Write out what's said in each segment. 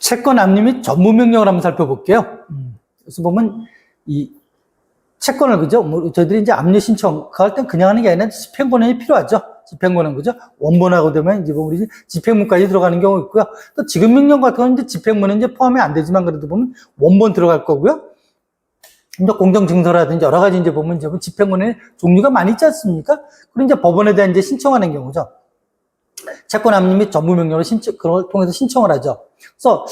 채권 압류 및 전무명령을 한번 살펴볼게요. 그래서 보면 이 채권을 그죠? 저희들이 이제 압류 신청할 땐 그냥 하는 게 아니라 집행권이 필요하죠. 집행권은 그죠? 원본하고 되면 이제 보면 이제 집행문까지 들어가는 경우 있고요. 또 지급명령 같은 건 이제 집행문은 이제 포함이 안 되지만 그래도 보면 원본 들어갈 거고요. 이제 공정증서라든지 여러 가지 이제 보면 집행문에 종류가 많이 있지 않습니까? 그리고 이제 법원에 대한 이제 신청하는 경우죠. 채권 압류 및 전무명령을 그걸 통해서 신청을 하죠. 그래서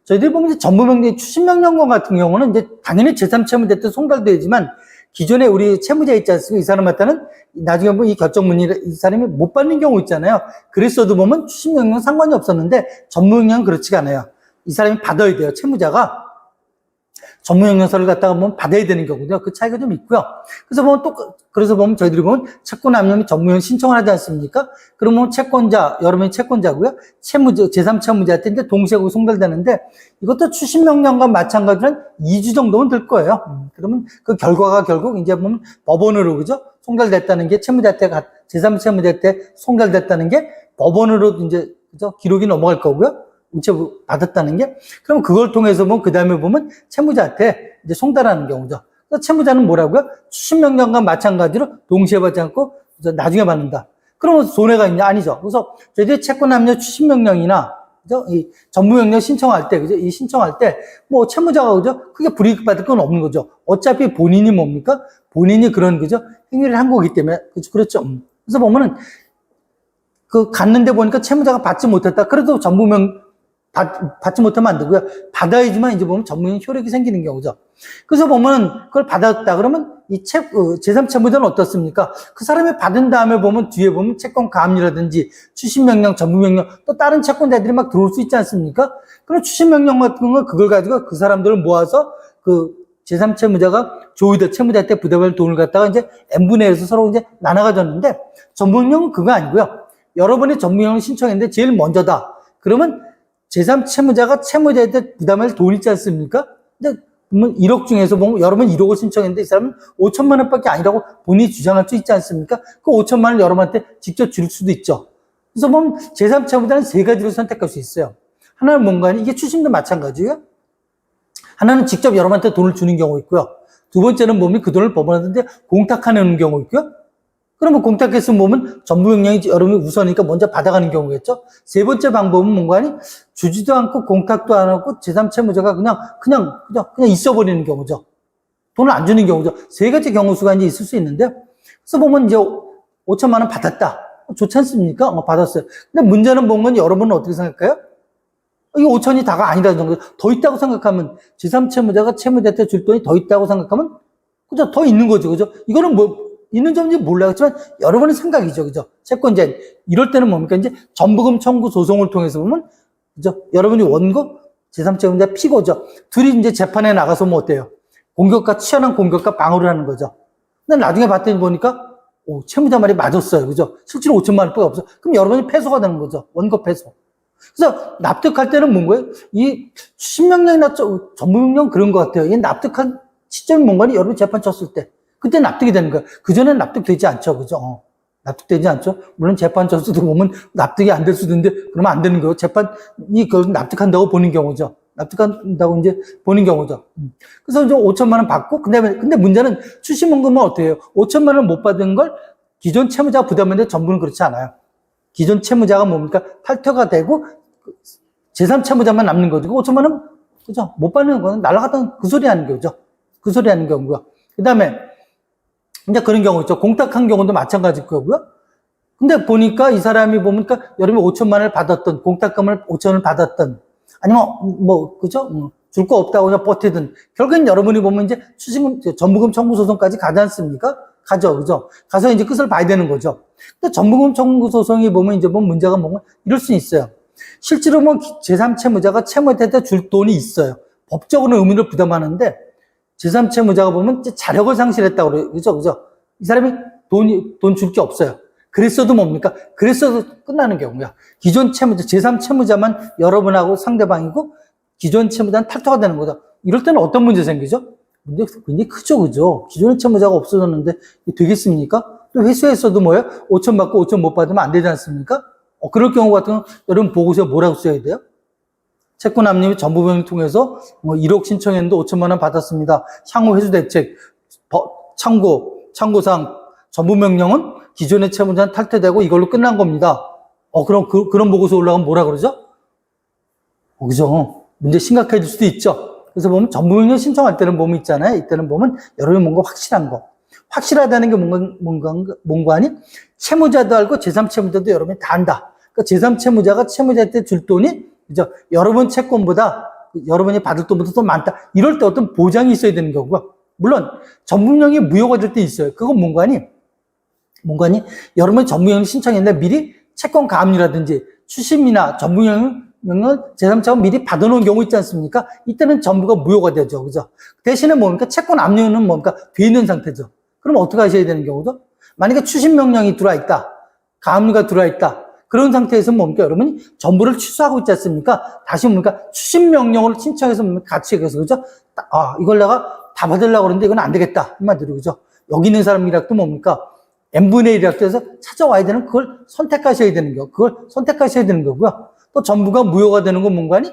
저희들이 보면 이제 전무명령, 추심명령권 같은 경우는 이제 당연히 제3채무자 때 송달되지만 기존에 우리 채무자 있지 않습니까? 이 사람한테는 나중에 보면 이 결정문이 이 사람이 못 받는 경우 있잖아요. 그랬어도 보면 추심명령 상관이 없었는데 전무명령은 그렇지가 않아요. 이 사람이 받아야 돼요. 채무자가. 전무명령서를 갖다가 보면 받아야 되는 거거든요. 그 차이가 좀 있고요. 그래서 보면 저희들이 보면 채권 압류 및 전무명령 신청을 하지 않습니까? 그러면 채권자, 여러분이 채권자고요. 채무자, 제3채무자한테 이제 동시에 송달되는데 이것도 추심명령과 마찬가지로 2주 정도면 될 거예요. 그러면 그 결과가 결국 이제 보면 법원으로, 그죠? 송달됐다는 게 채무자한테, 제3채무자한테 송달됐다는 게 법원으로 이제, 그죠? 기록이 넘어갈 거고요. 우체부 받았다는 게, 그럼 그걸 통해서 보면, 그 다음에 보면 채무자한테 이제 송달하는 경우죠. 그래서 채무자는 뭐라고요? 추심명령과 마찬가지로 동시에 받지 않고 나중에 받는다. 그러면 손해가 있냐? 아니죠. 그래서 저희들이 채권 압류 추심명령이나, 그죠? 이 전무명령 신청할 때, 그죠? 이 신청할 때, 뭐 채무자가, 그죠? 크게 불이익 받을 건 없는 거죠. 어차피 본인이 뭡니까? 본인이 그런, 그죠? 행위를 한 거기 때문에, 그렇죠. 그래서 보면은, 갔는데 보니까 채무자가 받지 못했다. 그래도 받지 못하면 안 되고요. 받아야지만 이제 보면 전무명령 효력이 생기는 경우죠. 그래서 보면 그걸 받았다 그러면 이 제3채무자는 어떻습니까? 그 사람이 받은 다음에 보면 뒤에 보면 채권 가압류라든지 추심명령, 전무명령 또 다른 채권자들이 막 들어올 수 있지 않습니까? 그럼 추심명령 같은 거 그걸 가지고 그 사람들을 모아서 그 제3채무자가 조의다 채무자한테 부담할 돈을 갖다가 이제 n분의 1에서 서로 이제 나눠가졌는데 전무명령은 그거 아니고요. 여러분이 전무명령을 신청했는데 제일 먼저다. 그러면 제3채무자가 채무자한테 부담할 돈 있지 않습니까? 근데 1억 중에서 보면 여러분 1억을 신청했는데 이 사람은 5천만 원밖에 아니라고 본인이 주장할 수 있지 않습니까? 그 5천만 원을 여러분한테 직접 줄 수도 있죠. 그래서 보면 제3채무자는 세 가지로 선택할 수 있어요. 하나는 뭔가 이게 추심도 마찬가지고요. 하나는 직접 여러분한테 돈을 주는 경우 있고요. 두 번째는 보면 그 돈을 법원한테 공탁하는 경우 있고요. 그러면 공탁했으면 보면 전무명령이 여러분이 우선이니까 먼저 받아가는 경우겠죠. 세 번째 방법은 뭔가 아니 주지도 않고 공탁도 안 하고 제3채무자가 그냥 있어버리는 경우죠. 돈을 안 주는 경우죠. 세 가지 경우 수가 이제 있을 수 있는데, 그래서 보면 이제 5천만 원 받았다. 좋지 않습니까? 받았어요. 근데 문제는 보면 여러분은 어떻게 생각할까요? 이게 5천이 다가 아니라는 정도. 더 있다고 생각하면 제3채무자가 채무자한테 줄 돈이 더 있다고 생각하면 그죠? 더 있는 거죠. 그죠? 이거는 뭐 있는 점인지 몰라겠지만 여러분의 생각이죠. 그죠? 채권자. 이럴 때는 뭡니까? 이제 전부금 청구 소송을 통해서 보면, 그죠? 여러분이 원고, 제3채무자 피고죠. 둘이 이제 재판에 나가서 뭐 어때요? 치열한 공격과 방어를 하는 거죠. 근데 나중에 봤더니 보니까, 채무자 말이 맞았어요. 그죠? 실제로 5천만 원밖에 없어. 그럼 여러분이 패소가 되는 거죠. 원고 패소. 그래서 납득할 때는 뭔 거예요? 이 추심명령이나 전부명령 그런 것 같아요. 이 납득한 시점이 뭔가 여러분이 재판 쳤을 때. 그때 납득이 되는 거예요. 그전에는 납득되지 않죠. 그죠? 납득되지 않죠. 물론 재판 쳤을 보면 납득이 안 될 수도 있는데, 그러면 안 되는 거예요. 재판이 그걸 납득한다고 보는 경우죠. 납득한다고 이제 보는 경우죠. 그래서 이제 5천만 원 받고, 근데 문제는 추심원금은 어떻게 해요? 5천만 원 못 받은 걸 기존 채무자가 부담했는데 전부는 그렇지 않아요. 기존 채무자가 뭡니까? 탈퇴가 되고, 제3채무자만 남는 거죠. 5천만 원, 그죠? 못 받는 거는 날아갔던 그 소리 하는 거죠. 그 소리 하는 경우고요. 그 다음에, 이제 그런 경우 있죠. 공탁한 경우도 마찬가지일 거고요. 근데 보니까 이 사람이 보니까 여러분이 5천만 원을 받았던, 공탁금을 5천을 받았던, 아니면 그죠? 줄 거 없다고 그냥 버티든, 결국엔 여러분이 보면 이제 전부금 청구 소송까지 가지 않습니까? 가죠. 그죠? 가서 이제 끝을 봐야 되는 거죠. 근데 전부금 청구 소송이 보면 이제 문제가 뭔가 이럴 수 있어요. 실제로 제3채무자가 채무자한테 줄 돈이 있어요. 법적으로는 의무를 부담하는데, 제3채무자가 보면 자력을 상실했다고 그래요. 그죠? 이 사람이 돈 줄 게 없어요. 그랬어도 뭡니까? 그랬어도 끝나는 경우야. 기존 채무자, 제3채무자만 여러분하고 상대방이고, 기존 채무자는 탈퇴가 되는 거죠. 이럴 때는 어떤 문제 생기죠? 문제가 굉장히 크죠. 그죠? 기존의 채무자가 없어졌는데, 되겠습니까? 또 회수했어도 뭐예요? 5천 받고 5천 못 받으면 안 되지 않습니까? 그럴 경우 같은 경우, 여러분 보고서에 뭐라고 써야 돼요? 채권 압류 전부명령 통해서 뭐 1억 신청했는데 5천만 원 받았습니다. 향후 회수 대책, 참고상 전부명령은 기존의 채무자는 탈퇴되고 이걸로 끝난 겁니다. 그럼 그런 보고서 올라가면 뭐라 그러죠? 그죠? 문제 심각해질 수도 있죠. 그래서 보면 전부명령 신청할 때는 보면 있잖아요. 이때는 보면 여러분이 뭔가 확실한 거. 확실하다는 게 뭔가 하니 채무자도 알고 제3채무자도 여러분이 다 안다. 그러니까 제3채무자가 채무자한테 줄 돈이 그죠? 여러분 채권보다 여러분이 받을 돈보다 더 많다. 이럴 때 어떤 보장이 있어야 되는 거고요. 물론 전부명령이 무효가 될 때 있어요. 그건 뭔가 하니 여러분이 전부명령 신청했는데 미리 채권 가압류라든지 추심이나 전부명령을 제3차가 미리 받아놓은 경우 있지 않습니까? 이때는 전부가 무효가 되죠. 그죠? 대신에 뭡니까? 채권 압류는 뭡니까? 돼 있는 상태죠. 그럼 어떻게 하셔야 되는 경우죠? 만약에 추심명령이 들어와 있다. 가압류가 들어와 있다. 그런 상태에서 뭡니까? 여러분이 전부를 취소하고 있지 않습니까? 다시 뭡니까? 추심명령을 신청해서 같이 해서, 그죠? 이걸 내가 다 받으려고 그러는데 이건 안 되겠다. 한마디로, 그죠? 여기 있는 사람이라도 뭡니까? n분의 1이라도 해서 찾아와야 되는 그걸 선택하셔야 되는 거고요. 또 전부가 무효가 되는 건 뭔가 하니?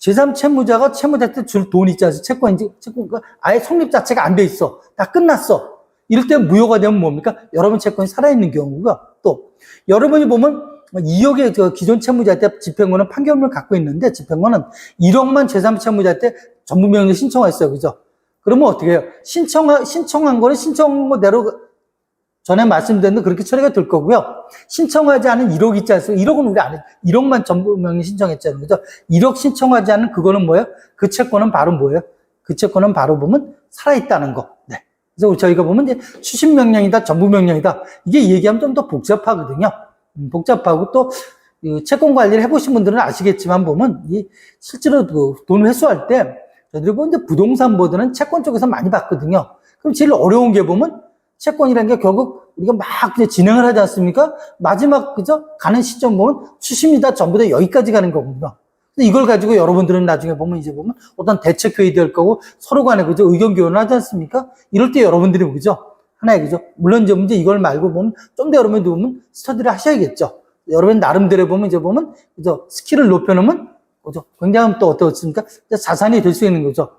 제3채무자가 채무자한테 줄 돈이 있지 않습니까? 채권가 아예 성립 자체가 안 돼 있어. 다 끝났어. 이럴 때 무효가 되면 뭡니까? 여러분 채권이 살아있는 경우고요. 또 여러분이 보면 2억의 기존 채무자한테 집행권은 판결문을 갖고 있는데 집행권은 1억만 제3채무자한테 전부명령 신청했어요. 그죠? 그러면 어떻게 해요? 신청한 거는 신청한 거대로 전에 말씀드린 대로 그렇게 처리가 될 거고요. 신청하지 않은 1억 있지 않습니까? 1억은 우리 안 해. 1억만 전부명령 신청했잖아요. 그죠? 1억 신청하지 않은 그거는 뭐예요? 그 채권은 바로 뭐예요? 그 채권은 바로 보면 살아있다는 거. 네. 그래서 저희가 보면 이제 추심명령이다, 전부명령이다. 이게 얘기하면 좀 더 복잡하거든요. 복잡하고 또 채권 관리를 해보신 분들은 아시겠지만 보면 실제로 돈 회수할 때 저희들이 보면 이제 부동산보다는 채권 쪽에서 많이 봤거든요. 그럼 제일 어려운 게 보면 채권이라는 게 결국 우리가 막 그냥 진행을 하지 않습니까? 마지막 그죠? 가는 시점 보면 추심이다 전부 다 여기까지 가는 거거든요. 이걸 가지고 여러분들은 나중에 보면 이제 보면 어떤 대책회의 될 거고 서로 간에 그죠? 의견 교환을 하지 않습니까? 이럴 때 여러분들이 그죠? 하나의 그죠? 물론 이제 이걸 말고 보면 좀 더 여러분들 보면 스터디를 하셔야겠죠. 여러분 나름대로 보면 이제 보면 그죠? 스킬을 높여놓으면 그죠? 굉장히 또 어떻습니까? 자산이 될 수 있는 거죠.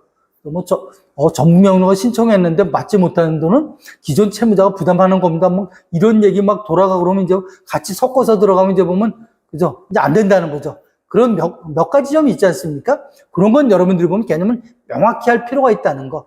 전부명령을 신청했는데 받지 못하는 돈은 기존 채무자가 부담하는 겁니다. 뭐 이런 얘기 막 돌아가고 그러면 이제 같이 섞어서 들어가면 이제 보면 그죠? 이제 안 된다는 거죠. 그런 몇 가지 점이 있지 않습니까? 그런 건 여러분들이 보면 개념을 명확히 할 필요가 있다는 거.